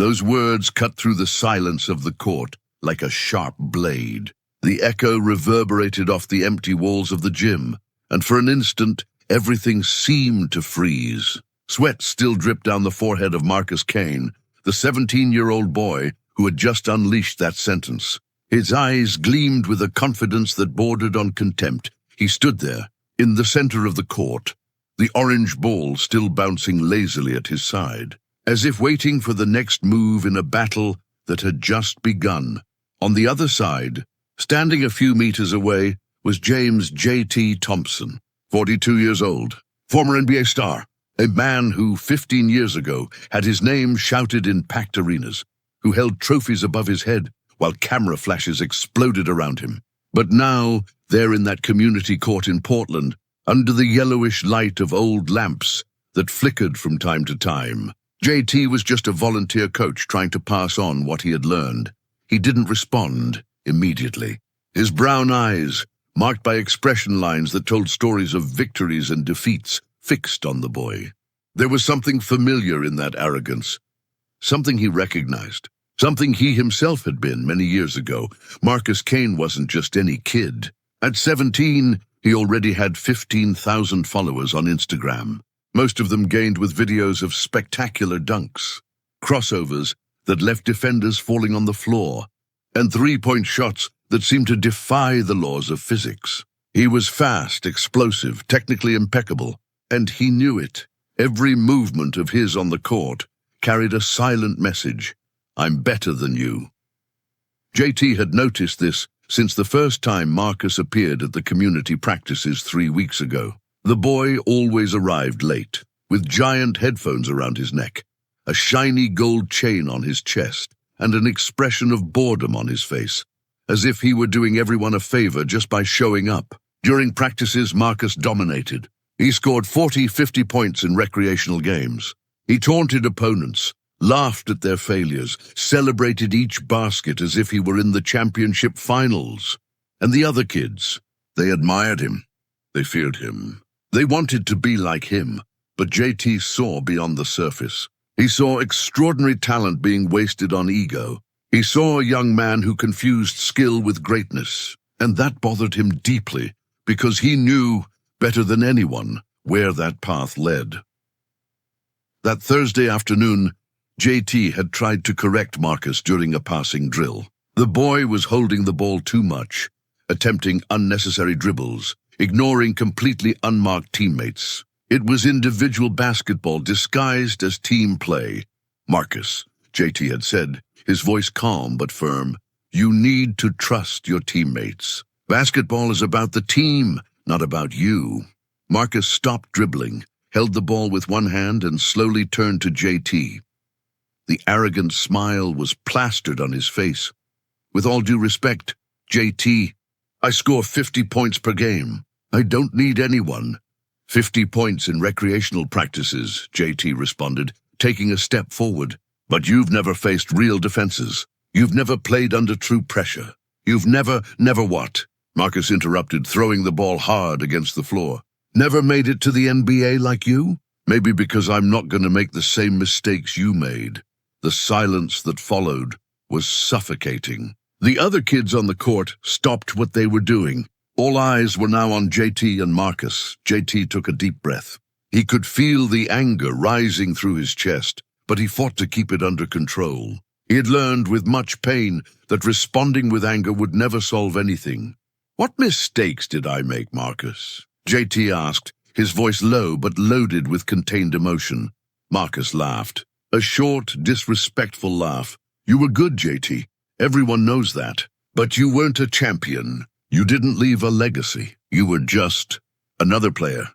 Those words cut through the silence of the court like a sharp blade. The echo reverberated off the empty walls of the gym, and for an instant, everything seemed to freeze. Sweat still dripped down the forehead of Marcus Kane, the 17-year-old boy who had just unleashed that sentence. His eyes gleamed with a confidence that bordered on contempt. He stood there, in the center of the court, the orange ball still bouncing lazily at his side, as if waiting for the next move in a battle that had just begun. On the other side, standing a few meters away, was James J.T. Thompson, 42 years old, former NBA star, a man who 15 years ago had his name shouted in packed arenas, who held trophies above his head while camera flashes exploded around him. But now, there in that community court in Portland, under the yellowish light of old lamps that flickered from time to time, JT was just a volunteer coach trying to pass on what he had learned. He didn't respond immediately. His brown eyes, marked by expression lines that told stories of victories and defeats, fixed on the boy. There was something familiar in that arrogance, something he recognized, something he himself had been many years ago. Marcus Kane wasn't just any kid. At 17, he already had 15,000 followers on Instagram, most of them gained with videos of spectacular dunks, crossovers that left defenders falling on the floor, and three-point shots that seemed to defy the laws of physics. He was fast, explosive, technically impeccable, and he knew it. Every movement of his on the court carried a silent message: I'm better than you. JT had noticed this since the first time Marcus appeared at the community practices 3 weeks ago. The boy always arrived late, with giant headphones around his neck, a shiny gold chain on his chest, and an expression of boredom on his face, as if he were doing everyone a favor just by showing up. During practices, Marcus dominated. He scored 40-50 points in recreational games. He taunted opponents, laughed at their failures, celebrated each basket as if he were in the championship finals. And the other kids, they admired him. They feared him. They wanted to be like him, but JT saw beyond the surface. He saw extraordinary talent being wasted on ego. He saw a young man who confused skill with greatness, and that bothered him deeply because he knew, better than anyone, where that path led. That Thursday afternoon, JT had tried to correct Marcus during a passing drill. The boy was holding the ball too much, attempting unnecessary dribbles, ignoring completely unmarked teammates. It was individual basketball disguised as team play. Marcus, JT had said, his voice calm but firm, you need to trust your teammates. Basketball is about the team, not about you. Marcus stopped dribbling, held the ball with one hand, and slowly turned to JT. The arrogant smile was plastered on his face. With all due respect, JT, I score 50 points per game. I don't need anyone. 50 points in recreational practices, JT responded, taking a step forward. But you've never faced real defenses. You've never played under true pressure. You've never what? Marcus interrupted, throwing the ball hard against the floor. Never made it to the NBA like you? Maybe because I'm not going to make the same mistakes you made. The silence that followed was suffocating. The other kids on the court stopped what they were doing. All eyes were now on JT and Marcus. JT took a deep breath. He could feel the anger rising through his chest, but he fought to keep it under control. He had learned with much pain that responding with anger would never solve anything. What mistakes did I make, Marcus? JT asked, his voice low but loaded with contained emotion. Marcus laughed, a short, disrespectful laugh. You were good, JT. Everyone knows that. But you weren't a champion. You didn't leave a legacy. You were just another player.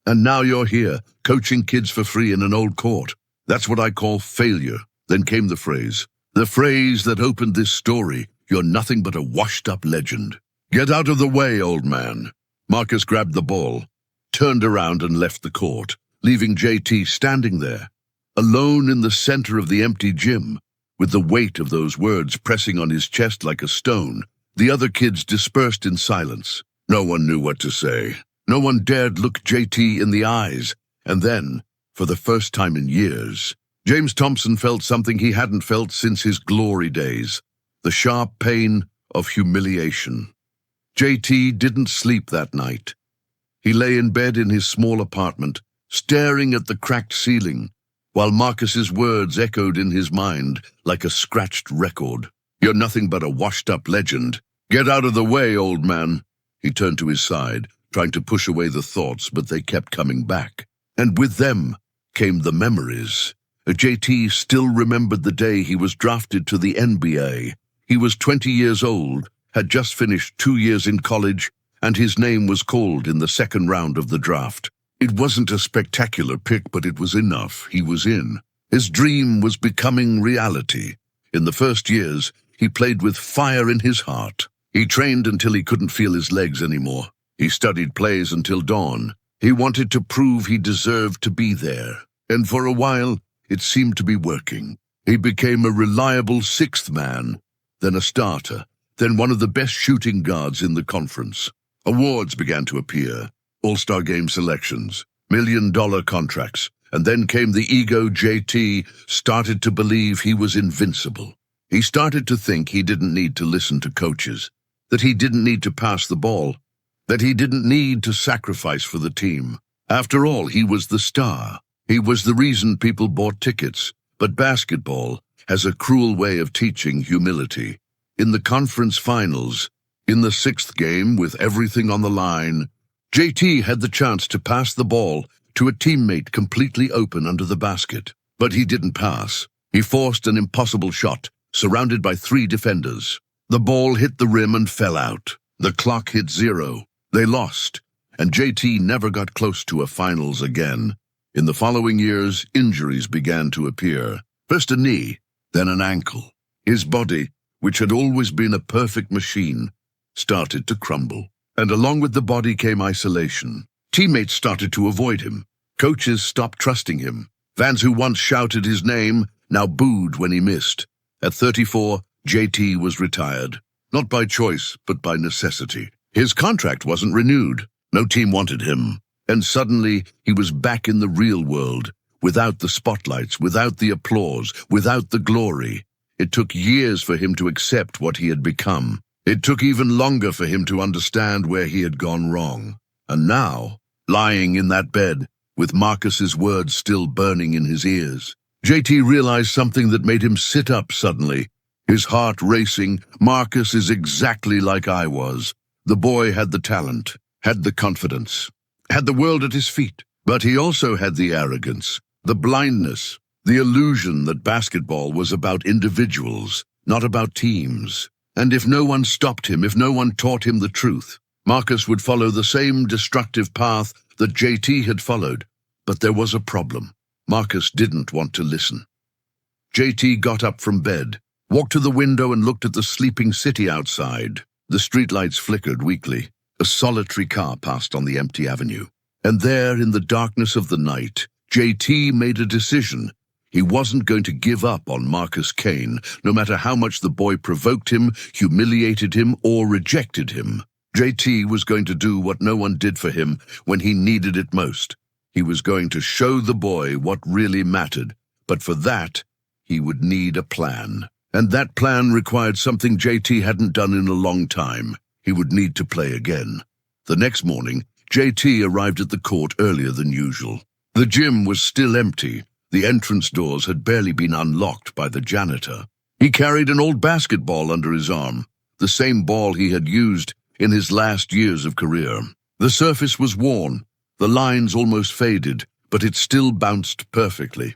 And now you're here, coaching kids for free in an old court. That's what I call failure. Then came the phrase that opened this story. You're nothing but a washed-up legend. Get out of the way, old man. Marcus grabbed the ball, turned around and left the court, leaving JT standing there, alone in the center of the empty gym, with the weight of those words pressing on his chest like a stone. The other kids dispersed in silence. No one knew what to say. No one dared look JT in the eyes. And then, for the first time in years, James Thompson felt something he hadn't felt since his glory days, the sharp pain of humiliation. JT didn't sleep that night. He lay in bed in his small apartment, staring at the cracked ceiling, while Marcus's words echoed in his mind like a scratched record. "You're nothing but a washed-up legend. Get out of the way, old man." He turned to his side, trying to push away the thoughts, but they kept coming back. And with them came the memories. JT still remembered the day he was drafted to the NBA. He was 20 years old, had just finished 2 years in college, and his name was called in the second round of the draft. It wasn't a spectacular pick, but it was enough. He was in. His dream was becoming reality. In the first years, he played with fire in his heart. He trained until he couldn't feel his legs anymore. He studied plays until dawn. He wanted to prove he deserved to be there. And for a while, it seemed to be working. He became a reliable sixth man, then a starter, then one of the best shooting guards in the conference. Awards began to appear. All-Star Game selections, million-dollar contracts, and then came the ego. JT started to believe he was invincible. He started to think he didn't need to listen to coaches, that he didn't need to pass the ball, that he didn't need to sacrifice for the team. After all, he was the star. He was the reason people bought tickets. But basketball has a cruel way of teaching humility. In the conference finals, in the sixth game with everything on the line, JT had the chance to pass the ball to a teammate completely open under the basket. But he didn't pass. He forced an impossible shot, surrounded by 3 defenders. The ball hit the rim and fell out. The clock hit 0. They lost, and JT never got close to a finals again. In the following years, injuries began to appear. First a knee, then an ankle. His body, which had always been a perfect machine, started to crumble. And along with the body came isolation. Teammates started to avoid him. Coaches stopped trusting him. Fans who once shouted his name now booed when he missed. At 34, JT was retired. Not by choice, but by necessity. His contract wasn't renewed. No team wanted him. And suddenly, he was back in the real world, without the spotlights, without the applause, without the glory. It took years for him to accept what he had become. It took even longer for him to understand where he had gone wrong. And now, lying in that bed, with Marcus's words still burning in his ears, JT realized something that made him sit up suddenly. His heart racing. Marcus is exactly like I was. The boy had the talent, had the confidence, had the world at his feet. But he also had the arrogance, the blindness, the illusion that basketball was about individuals, not about teams. And if no one stopped him, if no one taught him the truth, Marcus would follow the same destructive path that JT had followed. But there was a problem. Marcus didn't want to listen. JT got up from bed, walked to the window and looked at the sleeping city outside. The streetlights flickered weakly. A solitary car passed on the empty avenue. And there, in the darkness of the night, JT made a decision. He wasn't going to give up on Marcus Kane, no matter how much the boy provoked him, humiliated him, or rejected him. JT was going to do what no one did for him when he needed it most. He was going to show the boy what really mattered. But for that, he would need a plan. And that plan required something JT hadn't done in a long time. He would need to play again. The next morning, JT arrived at the court earlier than usual. The gym was still empty. The entrance doors had barely been unlocked by the janitor. He carried an old basketball under his arm, the same ball he had used in his last years of career. The surface was worn, the lines almost faded, but it still bounced perfectly.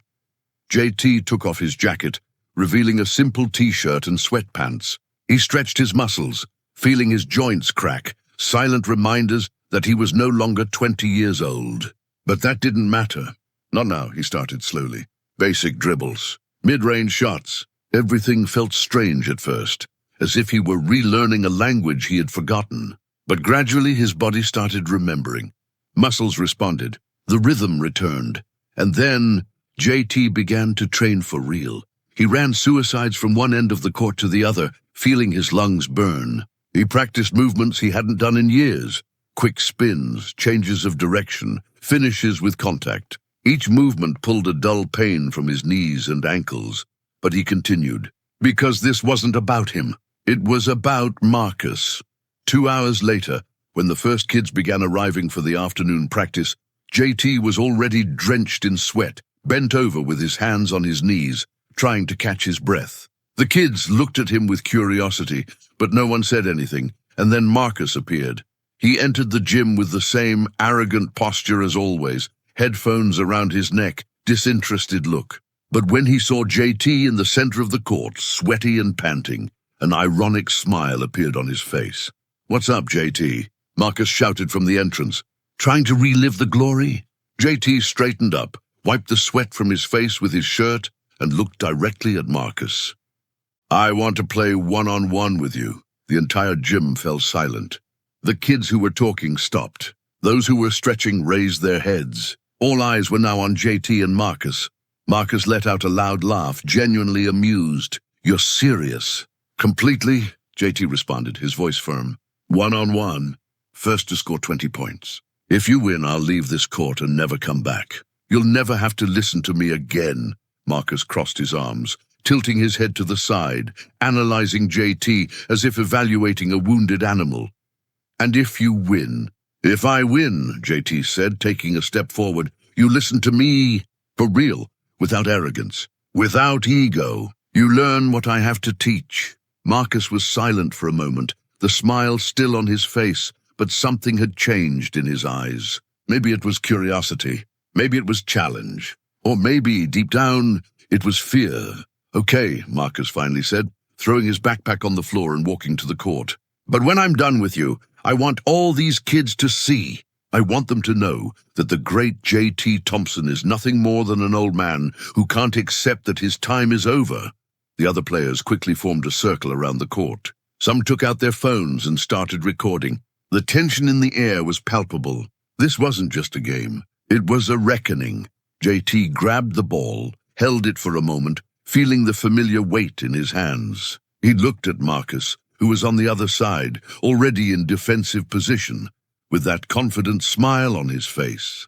JT took off his jacket, revealing a simple t-shirt and sweatpants. He stretched his muscles, feeling his joints crack, silent reminders that he was no longer 20 years old. But that didn't matter. Not now, he started slowly. Basic dribbles, mid-range shots. Everything felt strange at first, as if he were relearning a language he had forgotten. But gradually his body started remembering. Muscles responded, the rhythm returned. And then JT began to train for real. He ran suicides from one end of the court to the other, feeling his lungs burn. He practiced movements he hadn't done in years. Quick spins, changes of direction, finishes with contact. Each movement pulled a dull pain from his knees and ankles, but he continued, because this wasn't about him. It was about Marcus. 2 hours later, when the first kids began arriving for the afternoon practice, JT was already drenched in sweat, bent over with his hands on his knees, trying to catch his breath. The kids looked at him with curiosity, but no one said anything, and then Marcus appeared. He entered the gym with the same arrogant posture as always, headphones around his neck, disinterested look. But when he saw JT in the center of the court, sweaty and panting, an ironic smile appeared on his face. "What's up, JT?" Marcus shouted from the entrance. "Trying to relive the glory?" JT straightened up, wiped the sweat from his face with his shirt, and looked directly at Marcus. "I want to play one-on-one with you." The entire gym fell silent. The kids who were talking stopped. Those who were stretching raised their heads. All eyes were now on JT and Marcus. Marcus let out a loud laugh, genuinely amused. "You're serious?" "Completely," JT responded, his voice firm. "One-on-one. First to score 20 points. If you win, I'll leave this court and never come back. You'll never have to listen to me again." Marcus crossed his arms, tilting his head to the side, analyzing JT as if evaluating a wounded animal. "And if you win?" "If I win," JT said, taking a step forward, "you listen to me for real, without arrogance, without ego. You learn what I have to teach." Marcus was silent for a moment, the smile still on his face, but something had changed in his eyes. Maybe it was curiosity, maybe it was challenge, or maybe, deep down, it was fear. "Okay," Marcus finally said, throwing his backpack on the floor and walking to the court. "But when I'm done with you, I want all these kids to see. I want them to know that the great J.T. Thompson is nothing more than an old man who can't accept that his time is over." The other players quickly formed a circle around the court. Some took out their phones and started recording. The tension in the air was palpable. This wasn't just a game. It was a reckoning. JT grabbed the ball, held it for a moment, feeling the familiar weight in his hands. He looked at Marcus, who was on the other side, already in defensive position, with that confident smile on his face.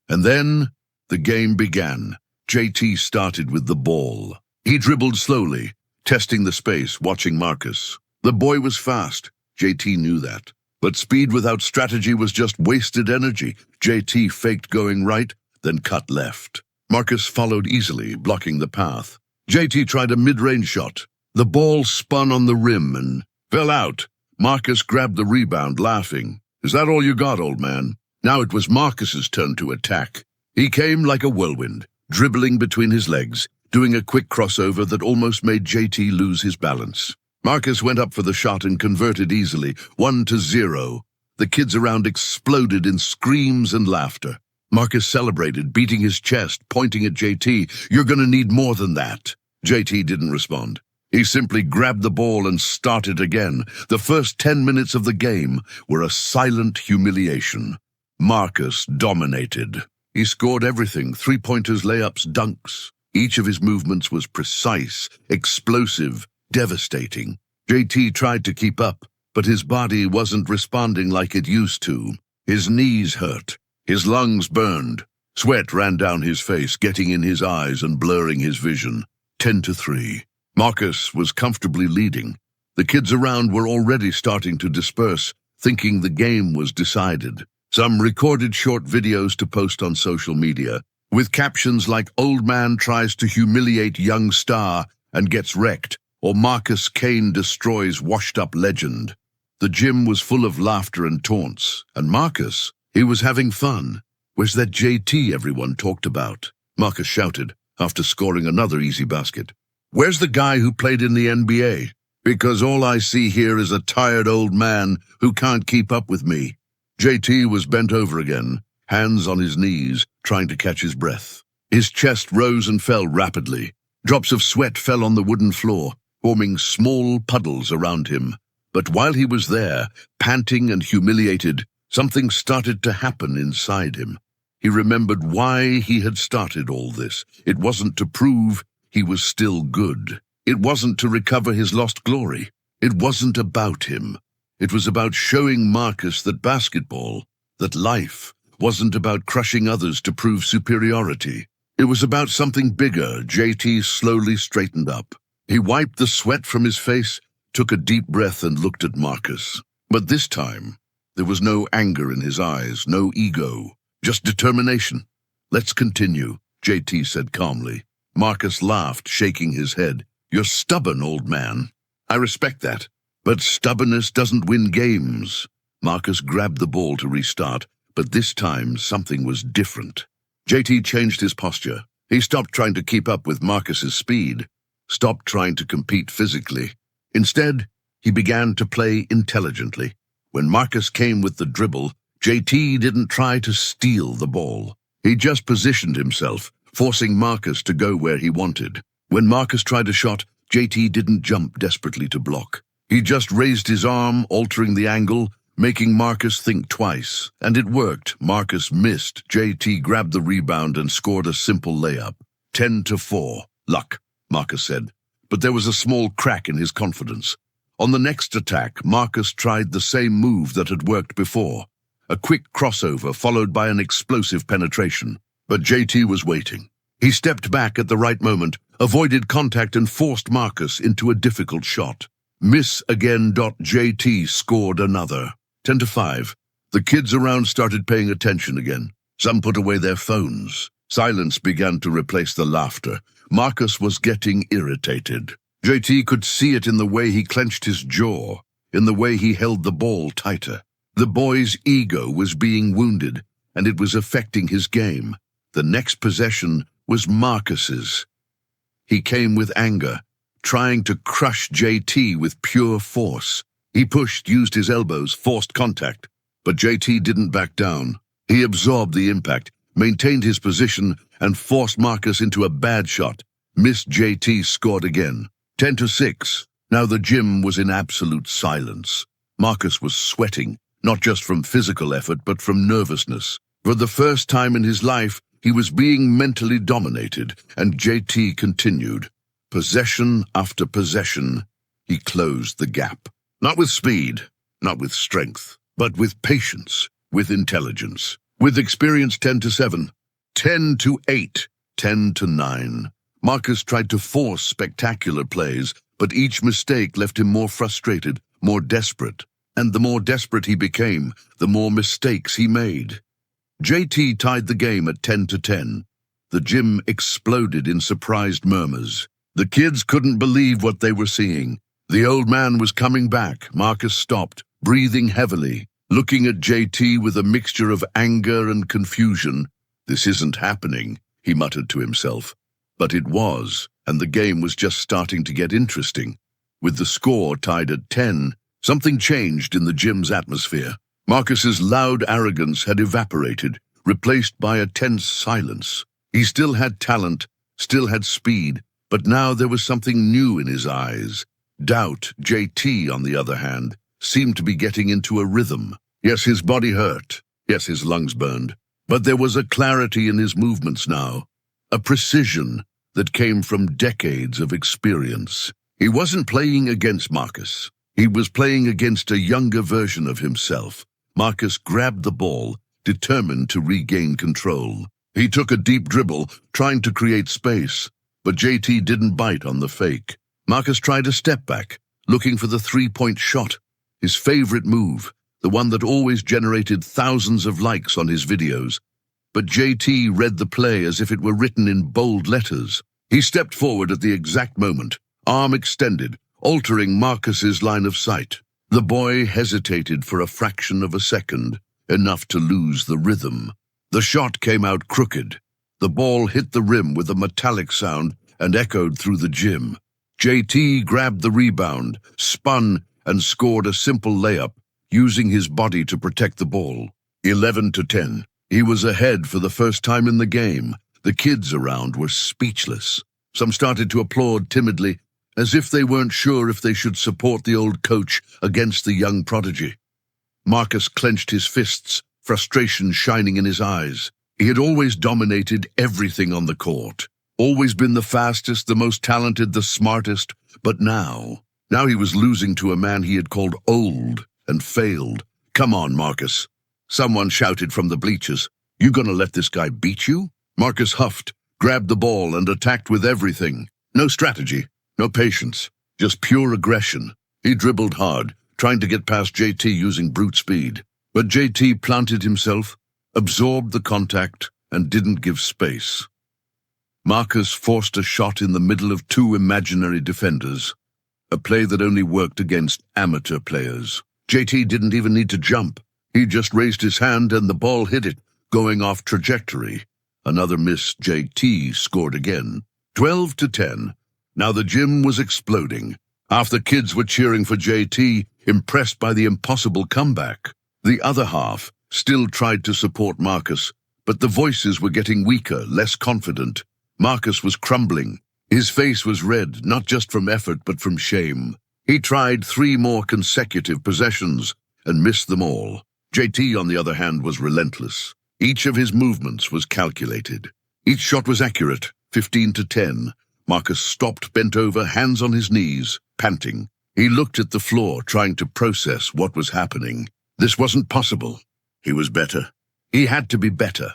And then the game began. JT started with the ball. He dribbled slowly, testing the space, watching Marcus. The boy was fast. JT knew that. But speed without strategy was just wasted energy. JT faked going right, then cut left. Marcus followed easily, blocking the path. JT tried a mid-range shot. The ball spun on the rim and fell out. Marcus grabbed the rebound, laughing. "Is that all you got, old man?" Now it was Marcus's turn to attack. He came like a whirlwind, dribbling between his legs, doing a quick crossover that almost made JT lose his balance. Marcus went up for the shot and converted easily, 1-0. The kids around exploded in screams and laughter. Marcus celebrated, beating his chest, pointing at JT. "You're going to need more than that." JT didn't respond. He simply grabbed the ball and started again. The first 10 minutes of the game were a silent humiliation. Marcus dominated. He scored everything, three-pointers, layups, dunks. Each of his movements was precise, explosive, devastating. JT tried to keep up, but his body wasn't responding like it used to. His knees hurt. His lungs burned. Sweat ran down his face, getting in his eyes and blurring his vision. 10-3. Marcus was comfortably leading. The kids around were already starting to disperse, thinking the game was decided. Some recorded short videos to post on social media, with captions like "Old Man tries to humiliate young star and gets wrecked," or "Marcus Kane destroys washed-up legend." The gym was full of laughter and taunts, and Marcus, he was having fun. "Where's that JT everyone talked about?" Marcus shouted, after scoring another easy basket. "Where's the guy who played in the NBA? Because all I see here is a tired old man who can't keep up with me." JT was bent over again, hands on his knees, trying to catch his breath. His chest rose and fell rapidly. Drops of sweat fell on the wooden floor, forming small puddles around him. But while he was there, panting and humiliated, something started to happen inside him. He remembered why he had started all this. It wasn't to prove he was still good. It wasn't to recover his lost glory. It wasn't about him. It was about showing Marcus that basketball, that life, wasn't about crushing others to prove superiority. It was about something bigger. JT slowly straightened up. He wiped the sweat from his face, took a deep breath and looked at Marcus. But this time, there was no anger in his eyes, no ego, just determination. "Let's continue," JT said calmly. Marcus laughed, shaking his head. "You're stubborn, old man. I respect that. But stubbornness doesn't win games." Marcus grabbed the ball to restart, but this time something was different. JT changed his posture. He stopped trying to keep up with Marcus's speed, stopped trying to compete physically. Instead, he began to play intelligently. When Marcus came with the dribble, JT didn't try to steal the ball. He just positioned himself, forcing Marcus to go where he wanted. When Marcus tried a shot, JT didn't jump desperately to block. He just raised his arm, altering the angle, making Marcus think twice. And it worked. Marcus missed. JT grabbed the rebound and scored a simple layup. 10-4. "Luck," Marcus said. But there was a small crack in his confidence. On the next attack, Marcus tried the same move that had worked before. A quick crossover followed by an explosive penetration. But JT was waiting. He stepped back at the right moment, avoided contact and forced Marcus into a difficult shot. Miss again. JT scored another. 10-5. The kids around started paying attention again. Some put away their phones. Silence began to replace the laughter. Marcus was getting irritated. JT could see it in the way he clenched his jaw, in the way he held the ball tighter. The boy's ego was being wounded, and it was affecting his game. The next possession was Marcus's. He came with anger, trying to crush JT with pure force. He pushed, used his elbows, forced contact. But JT didn't back down. He absorbed the impact, maintained his position, and forced Marcus into a bad shot. Missed. JT scored again. 10-6. Now the gym was in absolute silence. Marcus was sweating, not just from physical effort, but from nervousness. For the first time in his life, he was being mentally dominated, and JT continued. Possession after possession, he closed the gap. Not with speed, not with strength, but with patience, with intelligence. With experience. 10-7, 10-8, 10-9. Marcus tried to force spectacular plays, but each mistake left him more frustrated, more desperate. And the more desperate he became, the more mistakes he made. JT tied the game at 10-10. The gym exploded in surprised murmurs. The kids couldn't believe what they were seeing. The old man was coming back. Marcus stopped, breathing heavily, looking at JT with a mixture of anger and confusion. "This isn't happening," he muttered to himself. But it was, and the game was just starting to get interesting. With the score tied at 10, something changed in the gym's atmosphere. Marcus's loud arrogance had evaporated, replaced by a tense silence. He still had talent, still had speed, but now there was something new in his eyes. Doubt. JT, on the other hand, seemed to be getting into a rhythm. Yes, his body hurt. Yes, his lungs burned. But there was a clarity in his movements now, a precision that came from decades of experience. He wasn't playing against Marcus. He was playing against a younger version of himself. Marcus grabbed the ball, determined to regain control. He took a deep dribble, trying to create space, but JT didn't bite on the fake. Marcus tried a step back, looking for the three-point shot, his favorite move, the one that always generated thousands of likes on his videos. But JT read the play as if it were written in bold letters. He stepped forward at the exact moment, arm extended, altering Marcus's line of sight. The boy hesitated for a fraction of a second, enough to lose the rhythm. The shot came out crooked. The ball hit the rim with a metallic sound and echoed through the gym. JT grabbed the rebound, spun, and scored a simple layup, using his body to protect the ball. 11-10. He was ahead for the first time in the game. The kids around were speechless. Some started to applaud timidly, as if they weren't sure if they should support the old coach against the young prodigy. Marcus clenched his fists, frustration shining in his eyes. He had always dominated everything on the court, always been the fastest, the most talented, the smartest, but now he was losing to a man he had called old and failed. "Come on, Marcus," Someone shouted from the bleachers. "You gonna let this guy beat you?" Marcus huffed, grabbed the ball, and attacked with everything. No strategy, no patience, just pure aggression. He dribbled hard, trying to get past JT using brute speed. But JT planted himself, absorbed the contact, and didn't give space. Marcus forced a shot in the middle of two imaginary defenders, a play that only worked against amateur players. JT didn't even need to jump. He just raised his hand and the ball hit it, going off trajectory. Another miss. JT scored again. 12-10. Now the gym was exploding. Half the kids were cheering for JT, impressed by the impossible comeback. The other half still tried to support Marcus, but the voices were getting weaker, less confident. Marcus was crumbling. His face was red, not just from effort, but from shame. He tried 3 more consecutive possessions and missed them all. JT, on the other hand, was relentless. Each of his movements was calculated. Each shot was accurate. 15-10. Marcus stopped, bent over, hands on his knees, panting. He looked at the floor, trying to process what was happening. This wasn't possible. He was better. He had to be better.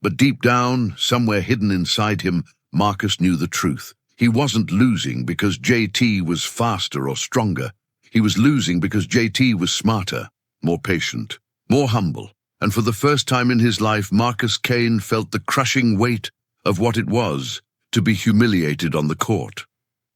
But deep down, somewhere hidden inside him, Marcus knew the truth. He wasn't losing because JT was faster or stronger. He was losing because JT was smarter, more patient, more humble. And for the first time in his life, Marcus Kane felt the crushing weight of what it was to be humiliated on the court.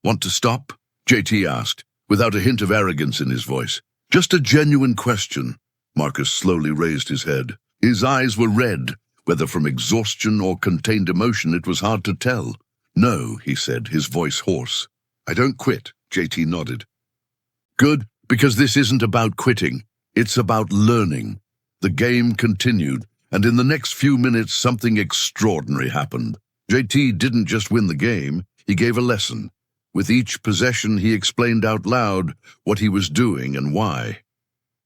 "Want to stop?" JT asked, without a hint of arrogance in his voice. "Just a genuine question." Marcus slowly raised his head. His eyes were red. Whether from exhaustion or contained emotion, it was hard to tell. "No," he said, his voice hoarse. "I don't quit," JT nodded. "Good, because this isn't about quitting. It's about learning." The game continued, and in the next few minutes, something extraordinary happened. JT didn't just win the game, he gave a lesson. With each possession, he explained out loud what he was doing and why.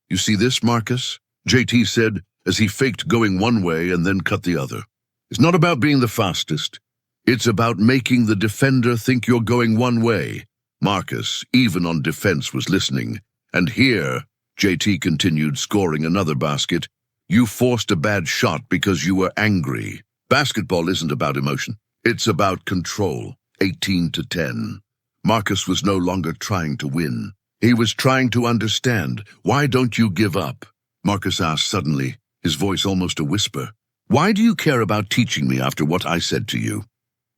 "You see this, Marcus?" JT said, as he faked going one way and then cut the other. "It's not about being the fastest. It's about making the defender think you're going one way." Marcus, even on defense, was listening. "And here," JT continued, scoring another basket, "you forced a bad shot because you were angry. Basketball isn't about emotion. It's about control." 18-10. Marcus was no longer trying to win. He was trying to understand. "Why don't you give up?" Marcus asked suddenly, his voice almost a whisper. "Why do you care about teaching me after what I said to you?"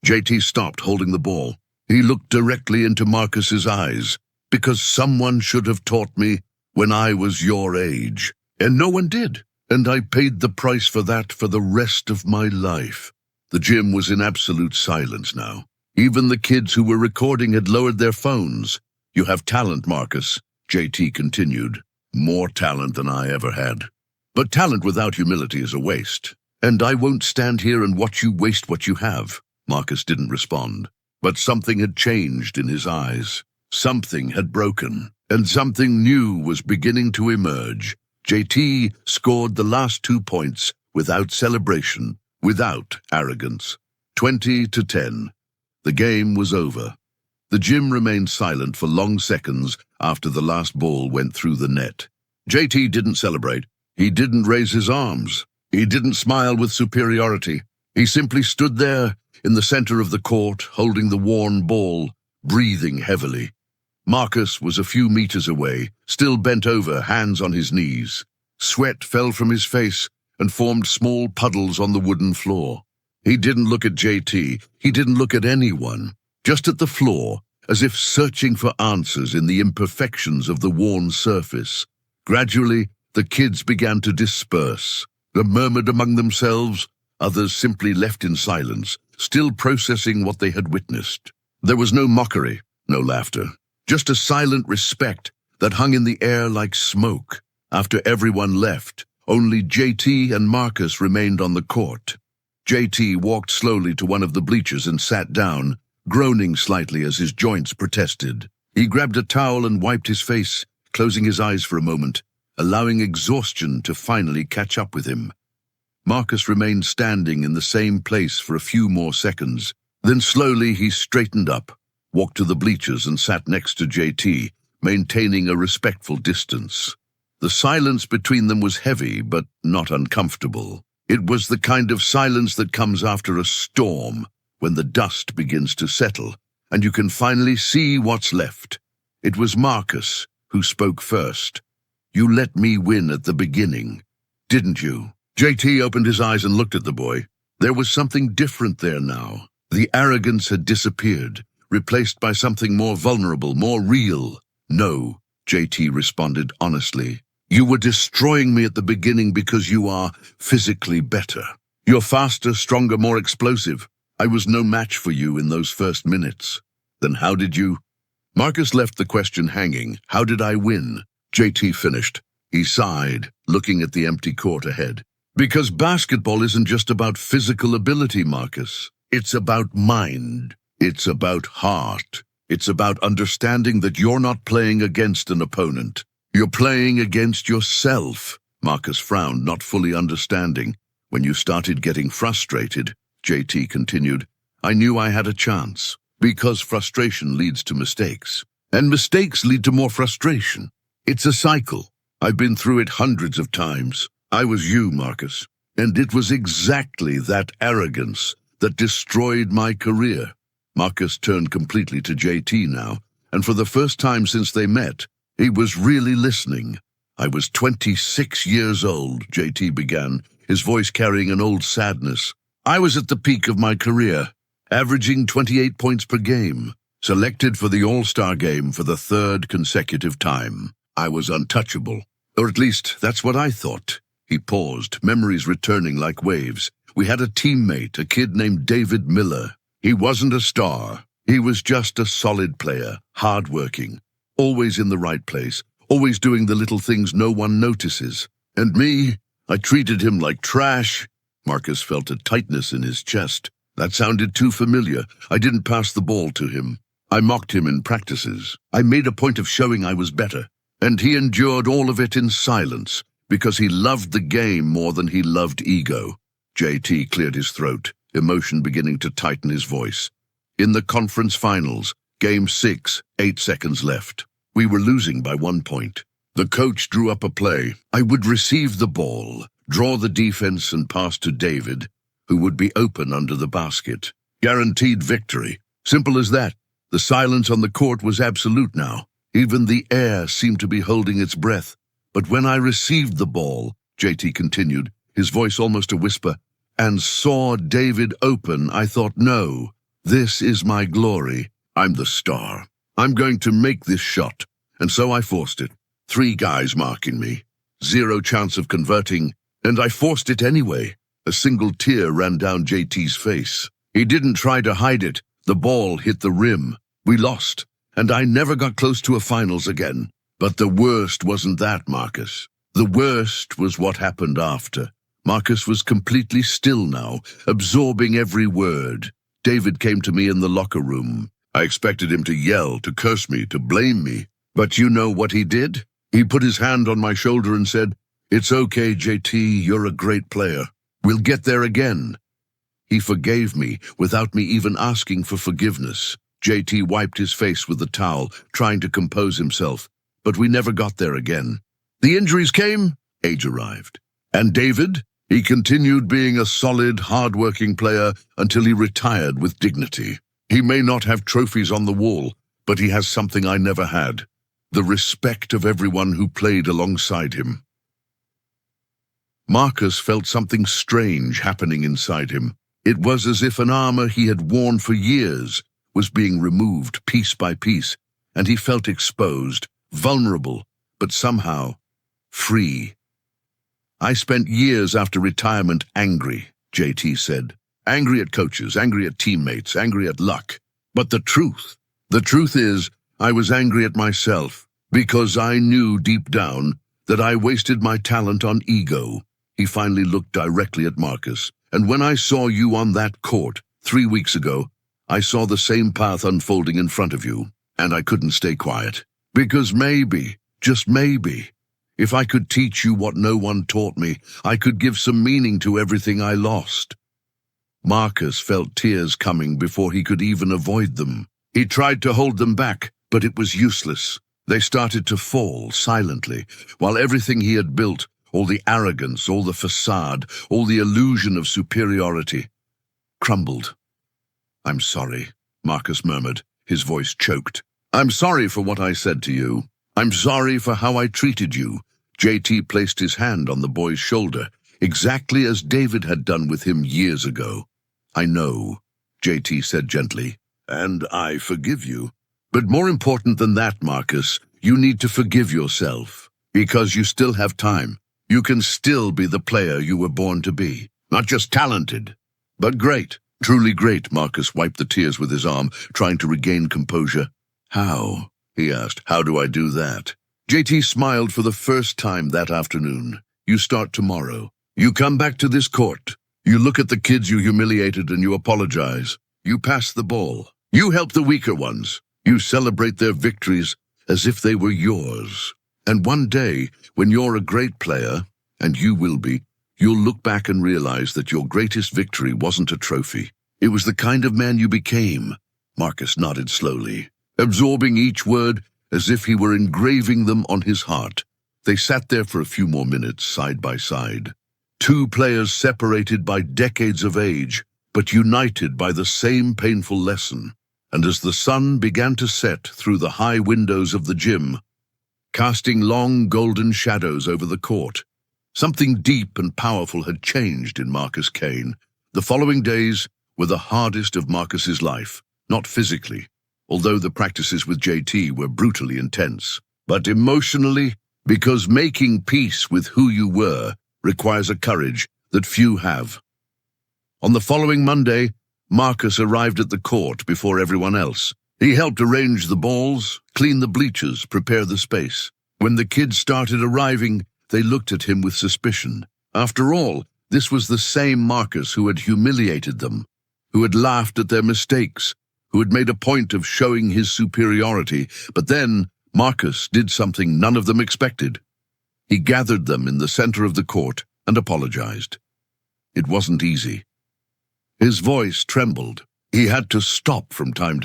JT stopped holding the ball. He looked directly into Marcus's eyes. "Because someone should have taught me when I was your age. And no one did. And I paid the price for that for the rest of my life." The gym was in absolute silence now. Even the kids who were recording had lowered their phones. "You have talent, Marcus," JT continued. "More talent than I ever had. But talent without humility is a waste. And I won't stand here and watch you waste what you have." Marcus didn't respond. But something had changed in his eyes. Something had broken, and something new was beginning to emerge. JT scored the last 2 points without celebration, without arrogance. 20-10. The game was over. The gym remained silent for long seconds after the last ball went through the net. JT didn't celebrate. He didn't raise his arms. He didn't smile with superiority. He simply stood there in the center of the court, holding the worn ball, breathing heavily. Marcus was a few meters away, still bent over, hands on his knees. Sweat fell from his face and formed small puddles on the wooden floor. He didn't look at JT. He didn't look at anyone, just at the floor, as if searching for answers in the imperfections of the worn surface. Gradually, the kids began to disperse. They murmured among themselves. Others simply left in silence, still processing what they had witnessed. There was no mockery, no laughter, just a silent respect that hung in the air like smoke. After everyone left, only JT and Marcus remained on the court. JT walked slowly to one of the bleachers and sat down, groaning slightly as his joints protested. He grabbed a towel and wiped his face, closing his eyes for a moment, allowing exhaustion to finally catch up with him. Marcus remained standing in the same place for a few more seconds. Then slowly he straightened up, walked to the bleachers and sat next to JT, maintaining a respectful distance. The silence between them was heavy, but not uncomfortable. It was the kind of silence that comes after a storm, when the dust begins to settle, and you can finally see what's left. It was Marcus who spoke first. "You let me win at the beginning, didn't you?" JT opened his eyes and looked at the boy. There was something different there now. The arrogance had disappeared, replaced by something more vulnerable, more real. "No," JT responded honestly. "You were destroying me at the beginning because you are physically better. You're faster, stronger, more explosive. I was no match for you in those first minutes." "Then how did you—" Marcus left the question hanging. "How did I win?" JT finished. He sighed, looking at the empty court ahead. "Because basketball isn't just about physical ability, Marcus. It's about mind. It's about heart. It's about understanding that you're not playing against an opponent. You're playing against yourself." Marcus frowned, not fully understanding. "When you started getting frustrated," JT continued, "I knew I had a chance. Because frustration leads to mistakes. And mistakes lead to more frustration. It's a cycle. I've been through it hundreds of times. I was you, Marcus. And it was exactly that arrogance that destroyed my career." Marcus turned completely to JT now, and for the first time since they met, he was really listening. "I was 26 years old," JT began, his voice carrying an old sadness. "I was at the peak of my career, averaging 28 points per game, selected for the All-Star game for the third consecutive time. I was untouchable, or at least that's what I thought." He paused, memories returning like waves. "We had a teammate, a kid named David Miller. He wasn't a star. He was just a solid player, hardworking, always in the right place, always doing the little things no one notices. And me, I treated him like trash." Marcus felt a tightness in his chest. "That sounded too familiar. I didn't pass the ball to him. I mocked him in practices. I made a point of showing I was better. And he endured all of it in silence, because he loved the game more than he loved ego." JT cleared his throat, emotion beginning to tighten his voice. "In the conference finals, Game 6, 8 seconds left. We were losing by 1 point. The coach drew up a play. I would receive the ball, draw the defense and pass to David, who would be open under the basket. Guaranteed victory. Simple as that. The silence on the court was absolute now. Even the air seemed to be holding its breath. But when I received the ball," JT continued, his voice almost a whisper, "and saw David open, I thought, no, this is my glory. I'm the star. I'm going to make this shot." And so I forced it. 3 guys marking me. 0 chance of converting, and I forced it anyway. A single tear ran down JT's face. He didn't try to hide it. The ball hit the rim. We lost, and I never got close to a finals again. But the worst wasn't that, Marcus. The worst was what happened after. Marcus was completely still now, absorbing every word. David came to me in the locker room. I expected him to yell, to curse me, to blame me. But you know what he did? He put his hand on my shoulder and said, "It's okay, JT, you're a great player. We'll get there again." He forgave me without me even asking for forgiveness. JT wiped his face with the towel, trying to compose himself. But we never got there again. The injuries came, age arrived. And David? He continued being a solid, hard-working player until he retired with dignity. He may not have trophies on the wall, but he has something I never had. The respect of everyone who played alongside him. Marcus felt something strange happening inside him. It was as if an armor he had worn for years was being removed piece by piece, and he felt exposed, vulnerable, but somehow free. "I spent years after retirement angry," JT said. "Angry at coaches, angry at teammates, angry at luck. But the truth is, I was angry at myself, because I knew deep down that I wasted my talent on ego." He finally looked directly at Marcus. "And when I saw you on that court 3 weeks ago, I saw the same path unfolding in front of you, and I couldn't stay quiet. Because maybe, just maybe, if I could teach you what no one taught me, I could give some meaning to everything I lost." Marcus felt tears coming before he could even avoid them. He tried to hold them back, but it was useless. They started to fall silently, while everything he had built, all the arrogance, all the facade, all the illusion of superiority, crumbled. "I'm sorry," Marcus murmured, his voice choked. "I'm sorry for what I said to you. I'm sorry for how I treated you." JT placed his hand on the boy's shoulder, exactly as David had done with him years ago. "I know," JT said gently, "and I forgive you. But more important than that, Marcus, you need to forgive yourself, because you still have time. You can still be the player you were born to be. Not just talented, but great. Truly great." Marcus wiped the tears with his arm, trying to regain composure. "How?" he asked. "How do I do that?" JT smiled for the first time that afternoon. "You start tomorrow. You come back to this court. You look at the kids you humiliated and you apologize. You pass the ball. You help the weaker ones. You celebrate their victories as if they were yours. And one day, when you're a great player, and you will be, you'll look back and realize that your greatest victory wasn't a trophy. It was the kind of man you became." Marcus nodded slowly, absorbing each word as if he were engraving them on his heart. They sat there for a few more minutes, side by side. Two players separated by decades of age, but united by the same painful lesson. And as the sun began to set through the high windows of the gym, casting long golden shadows over the court, something deep and powerful had changed in Marcus Kane. The following days were the hardest of Marcus's life, not physically, although the practices with JT were brutally intense, but emotionally, because making peace with who you were requires a courage that few have. On the following Monday, Marcus arrived at the court before everyone else. He helped arrange the balls, clean the bleachers, prepare the space. When the kids started arriving, they looked at him with suspicion. After all, this was the same Marcus who had humiliated them, who had laughed at their mistakes, who had made a point of showing his superiority. But then Marcus did something none of them expected. He gathered them in the center of the court and apologized. It wasn't easy. His voice trembled. He had to stop from time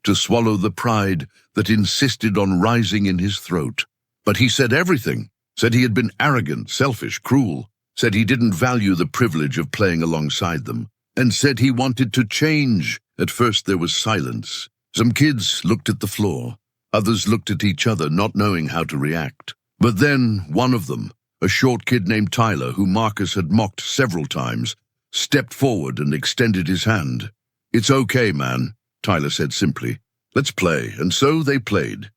to swallow the pride that insisted on rising in his throat. But he said everything. Said he had been arrogant, selfish, cruel. Said he didn't value the privilege of playing alongside them. And said he wanted to change. At first there was silence. Some kids looked at the floor. Others looked at each other, not knowing how to react. But then one of them, a short kid named Tyler, who Marcus had mocked several times, stepped forward and extended his hand. "It's okay, man," Tyler said simply. "Let's play." And so they played.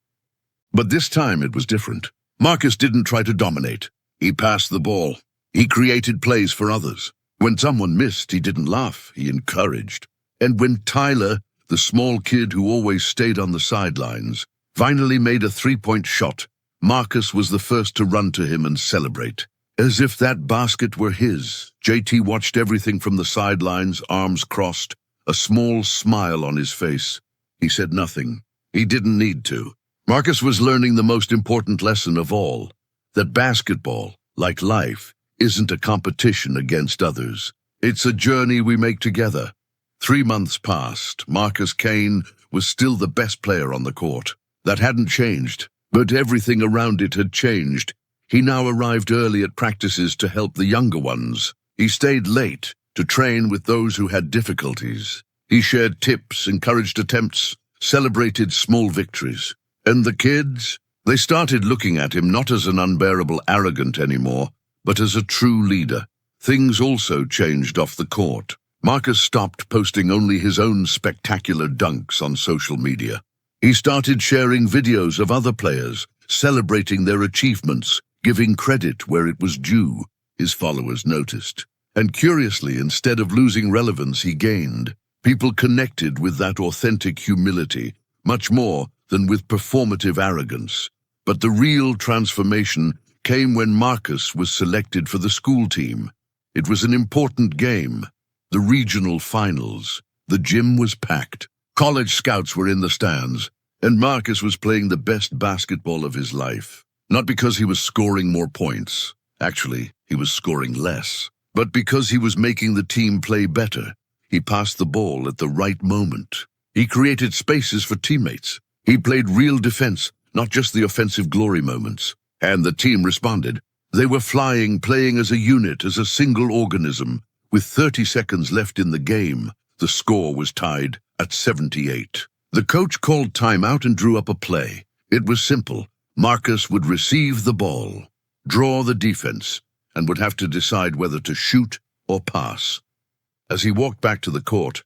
But this time it was different. Marcus didn't try to dominate. He passed the ball. He created plays for others. When someone missed, he didn't laugh. He encouraged. And when Tyler, the small kid who always stayed on the sidelines, finally made a three-point shot, Marcus was the first to run to him and celebrate. As if that basket were his, JT watched everything from the sidelines, arms crossed, a small smile on his face. He said nothing. He didn't need to. Marcus was learning the most important lesson of all, that basketball, like life, isn't a competition against others. It's a journey we make together. 3 months passed. Marcus Kane was still the best player on the court. That hadn't changed, but everything around it had changed. He now arrived early at practices to help the younger ones. He stayed late to train with those who had difficulties. He shared tips, encouraged attempts, celebrated small victories. And the kids, they started looking at him not as an unbearable arrogant anymore, but as a true leader. Things also changed off the court. Marcus stopped posting only his own spectacular dunks on social media. He started sharing videos of other players, celebrating their achievements, giving credit where it was due. His followers noticed. And curiously, instead of losing relevance, he gained. People connected with that authentic humility, much more than with performative arrogance. But the real transformation came when Marcus was selected for the school team. It was an important game, the regional finals. The gym was packed. College scouts were in the stands, and Marcus was playing the best basketball of his life. Not because he was scoring more points. Actually, he was scoring less. But because he was making the team play better. He passed the ball at the right moment. He created spaces for teammates. He played real defense, not just the offensive glory moments. And the team responded. They were flying, playing as a unit, as a single organism. With 30 seconds left in the game, the score was tied at 78. The coach called timeout and drew up a play. It was simple. Marcus would receive the ball, draw the defense, and would have to decide whether to shoot or pass. As he walked back to the court,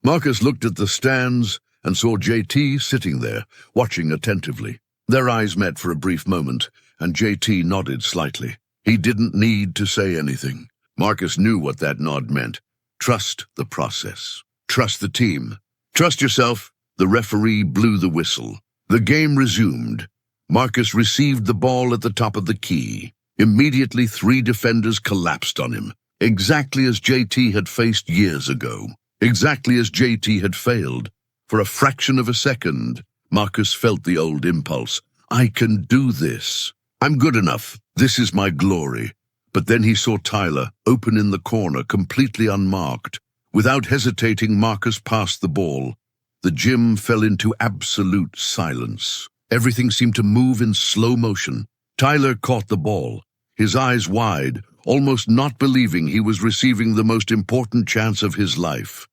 Marcus looked at the stands and saw JT sitting there, watching attentively. Their eyes met for a brief moment, and JT nodded slightly. He didn't need to say anything. Marcus knew what that nod meant. Trust the process. Trust the team. Trust yourself. The referee blew the whistle. The game resumed. Marcus received the ball at the top of the key. Immediately, 3 defenders collapsed on him, exactly as JT had faced years ago, exactly as JT had failed. For a fraction of a second, Marcus felt the old impulse. I can do this. I'm good enough. This is my glory. But then he saw Tyler, open in the corner, completely unmarked. Without hesitating, Marcus passed the ball. The gym fell into absolute silence. Everything seemed to move in slow motion. Tyler caught the ball, his eyes wide, almost not believing he was receiving the most important chance of his life.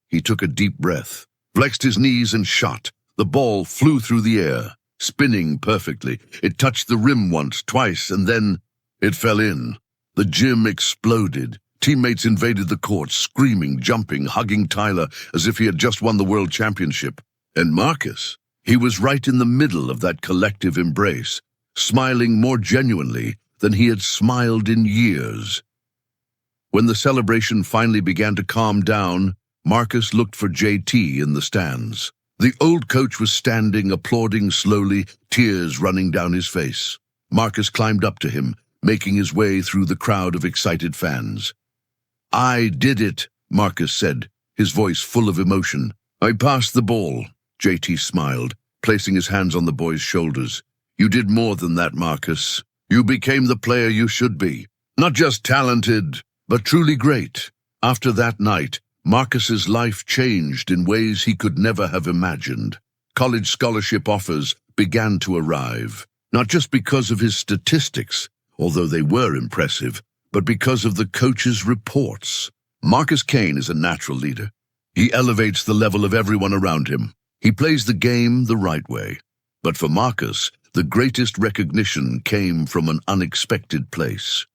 He took a deep breath, flexed his knees and shot. The ball flew through the air, spinning perfectly. It touched the rim once, twice, and then it fell in. The gym exploded. Teammates invaded the court, screaming, jumping, hugging Tyler as if he had just won the world championship. And Marcus, he was right in the middle of that collective embrace, smiling more genuinely than he had smiled in years. When the celebration finally began to calm down, Marcus looked for JT in the stands. The old coach was standing, applauding slowly, tears running down his face. Marcus climbed up to him, making his way through the crowd of excited fans. I did it, Marcus said, his voice full of emotion. I passed the ball. JT smiled, placing his hands on the boy's shoulders. You did more than that, Marcus. You became the player you should be. Not just talented, but truly great. After that night, Marcus's life changed in ways he could never have imagined. College scholarship offers began to arrive, not just because of his statistics, although they were impressive, but because of the coach's reports. Marcus Kane is a natural leader. He elevates the level of everyone around him. He plays the game the right way. But for Marcus, the greatest recognition came from an unexpected place.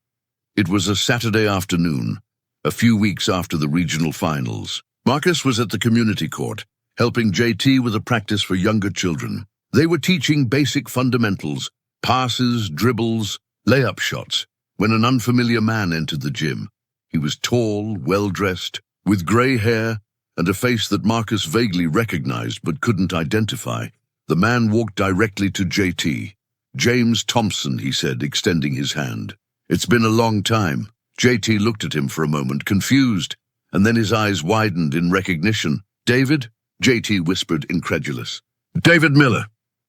It was a Saturday afternoon, a few weeks after the regional finals. Marcus was at the community court, helping JT with a practice for younger children. They were teaching basic fundamentals, passes, dribbles, layup shots, when an unfamiliar man entered the gym. He was tall, well-dressed, with gray hair and a face that Marcus vaguely recognized but couldn't identify. The man walked directly to JT. James Thompson, he said, extending his hand. It's been a long time. JT looked at him for a moment, confused, and then his eyes widened in recognition. David? JT whispered, incredulous. David Miller.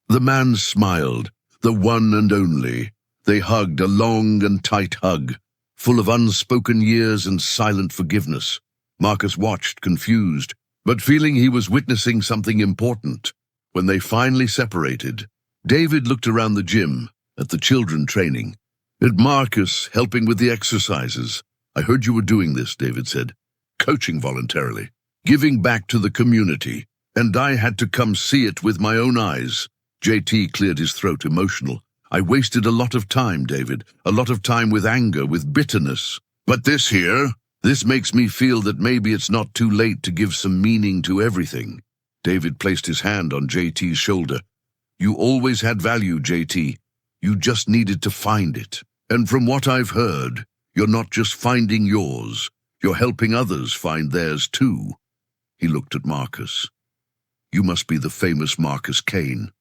The man smiled, the one and only. They hugged, a long and tight hug, full of unspoken years and silent forgiveness. Marcus watched, confused, but feeling he was witnessing something important. When they finally separated, David looked around the gym, at the children training, at Marcus helping with the exercises. I heard you were doing this, David said, coaching voluntarily, giving back to the community, and I had to come see it with my own eyes. JT cleared his throat, emotional. I wasted a lot of time, David, a lot of time with anger, with bitterness. But this makes me feel that maybe it's not too late to give some meaning to everything. David placed his hand on JT's shoulder. You always had value, JT. You just needed to find it. And from what I've heard, you're not just finding yours, you're helping others find theirs too. He looked at Marcus. You must be the famous Marcus Kane.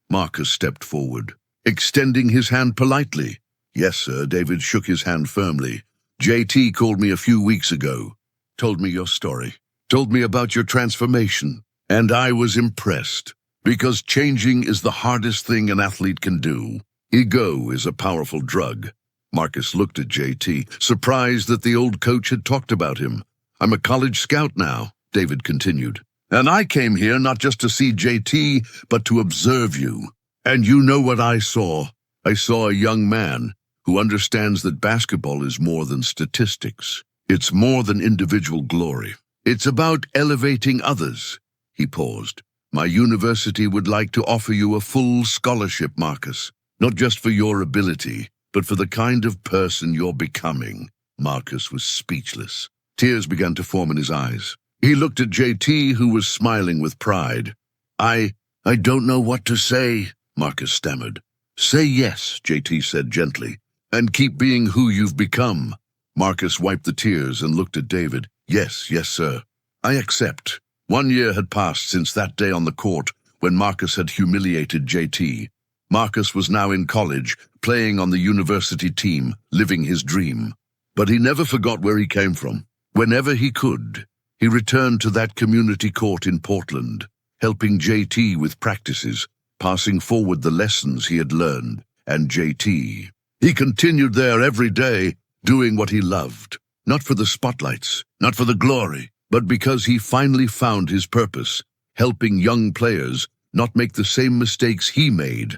Marcus stepped forward, extending his hand politely. Yes, sir, David shook his hand firmly. JT called me a few weeks ago, told me your story, told me about your transformation, and I was impressed, because changing is the hardest thing an athlete can do. Ego is a powerful drug. Marcus looked at JT, surprised that the old coach had talked about him. I'm a college scout now, David continued, and I came here not just to see JT, but to observe you. And you know what I saw? I saw a young man who understands that basketball is more than statistics. It's more than individual glory. It's about elevating others." He paused. "My university would like to offer you a full scholarship, Marcus. Not just for your ability, but for the kind of person you're becoming." Marcus was speechless. Tears began to form in his eyes. He looked at JT, who was smiling with pride. I don't know what to say," Marcus stammered. "Say yes," JT said gently, "and keep being who you've become." Marcus wiped the tears and looked at David. Yes, sir. I accept." 1 year had passed since that day on the court when Marcus had humiliated JT. Marcus was now in college, playing on the university team, living his dream. But he never forgot where he came from. Whenever he could, he returned to that community court in Portland, helping JT with practices, passing forward the lessons he had learned, and JT. He continued there every day, doing what he loved, not for the spotlights, not for the glory, but because he finally found his purpose, helping young players not make the same mistakes he made.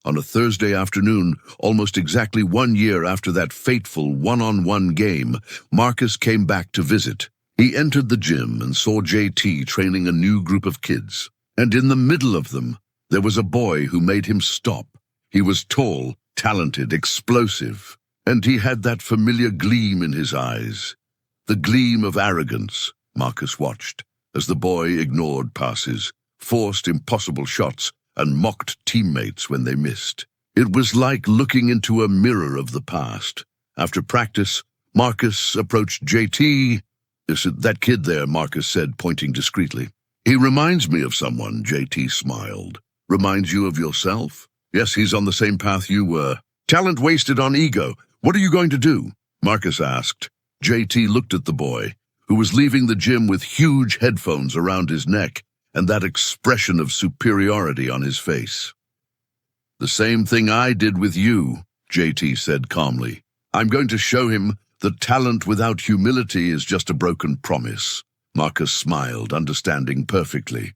On a Thursday afternoon, almost exactly 1 year after that fateful one-on-one game, Marcus came back to visit. He entered the gym and saw JT training a new group of kids. And in the middle of them, there was a boy who made him stop. He was tall, talented, explosive, and he had that familiar gleam in his eyes. The gleam of arrogance. Marcus watched as the boy ignored passes, forced impossible shots, and mocked teammates when they missed. It was like looking into a mirror of the past. After practice, Marcus approached JT. "That kid there," Marcus said, pointing discreetly. "He reminds me of someone," JT smiled. "Reminds you of yourself?" "Yes, he's on the same path you were." "Talent wasted on ego. What are you going to do?" Marcus asked. JT looked at the boy, who was leaving the gym with huge headphones around his neck and that expression of superiority on his face. "The same thing I did with you," JT said calmly. "I'm going to show him that talent without humility is just a broken promise." Marcus smiled, understanding perfectly.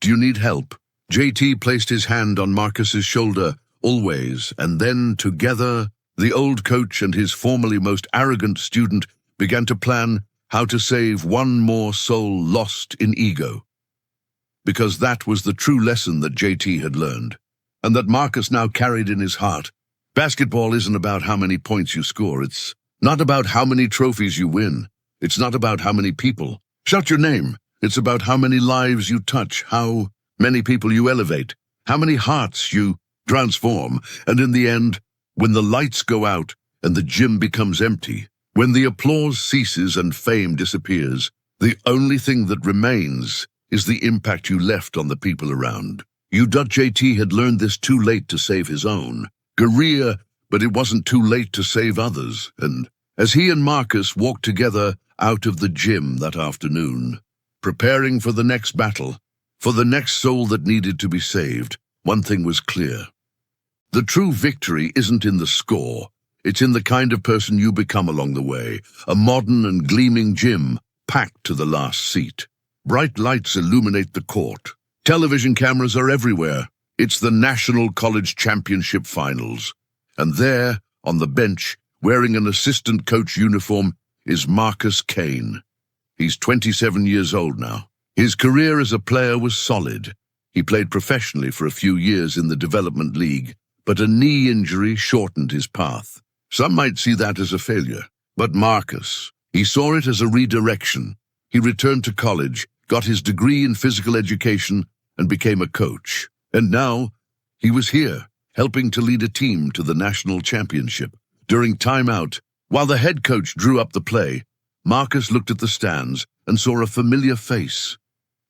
"Do you need help?" JT placed his hand on Marcus's shoulder, always, and then, together, the old coach and his formerly most arrogant student began to plan how to save one more soul lost in ego. Because that was the true lesson that JT had learned, and that Marcus now carried in his heart. Basketball isn't about how many points you score. It's not about how many trophies you win. It's not about how many people shout your name. It's about how many lives you touch, how many people you elevate, how many hearts you transform. And in the end, when the lights go out and the gym becomes empty, when the applause ceases and fame disappears, the only thing that remains is the impact you left on the people around. JT had learned this too late to save his own career, but it wasn't too late to save others. And as he and Marcus walked together out of the gym that afternoon, preparing for the next battle, for the next soul that needed to be saved, one thing was clear. The true victory isn't in the score. It's in the kind of person you become along the way, a modern and gleaming gym packed to the last seat. Bright lights illuminate the court. Television cameras are everywhere. It's the National College Championship Finals. And there, on the bench, wearing an assistant coach uniform, is Marcus Kane. He's 27 years old now. His career as a player was solid. He played professionally for a few years in the development league, but a knee injury shortened his path. Some might see that as a failure, but Marcus, he saw it as a redirection. He returned to college, got his degree in physical education, and became a coach. And now, he was here, helping to lead a team to the national championship. During timeout, while the head coach drew up the play, Marcus looked at the stands and saw a familiar face.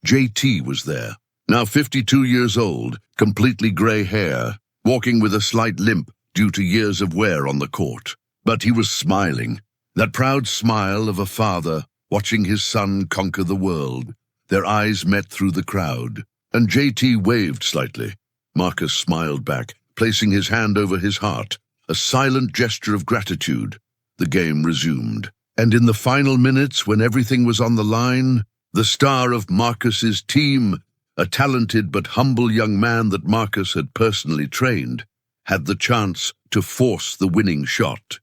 JT was there, now 52 years old, completely gray hair, walking with a slight limp due to years of wear on the court. But he was smiling, that proud smile of a father watching his son conquer the world. Their eyes met through the crowd, and JT waved slightly. Marcus smiled back, placing his hand over his heart, a silent gesture of gratitude. The game resumed, and in the final minutes when everything was on the line, the star of Marcus's team, a talented but humble young man that Marcus had personally trained, had the chance to force the winning shot.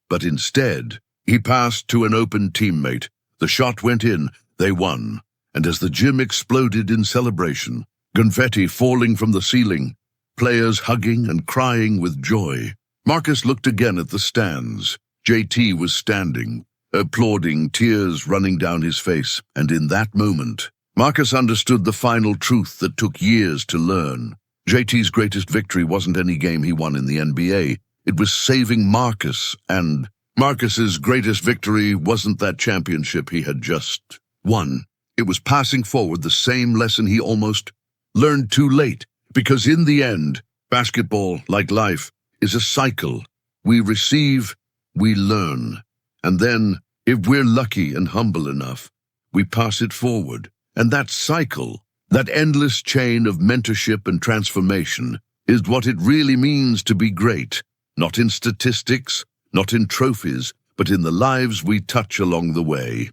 But instead, he passed to an open teammate. The shot went in, they won, and as the gym exploded in celebration, confetti falling from the ceiling, players hugging and crying with joy, Marcus looked again at the stands. JT was standing, applauding, tears running down his face, and in that moment, Marcus understood the final truth that took years to learn. JT's greatest victory wasn't any game he won in the NBA. It was saving Marcus, and Marcus's greatest victory wasn't that championship he had just won. It was passing forward the same lesson he almost learned too late, because in the end, basketball, like life, is a cycle. We receive, we learn, and then, if we're lucky and humble enough, we pass it forward. And that cycle, that endless chain of mentorship and transformation, is what it really means to be great, not in statistics, not in trophies, but in the lives we touch along the way.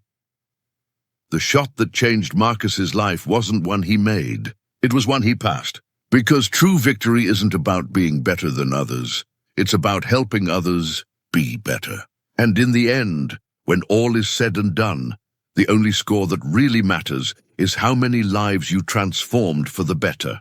The shot that changed Marcus's life wasn't one he made, it was one he passed. Because true victory isn't about being better than others, it's about helping others be better. And in the end, when all is said and done, the only score that really matters is how many lives you transformed for the better.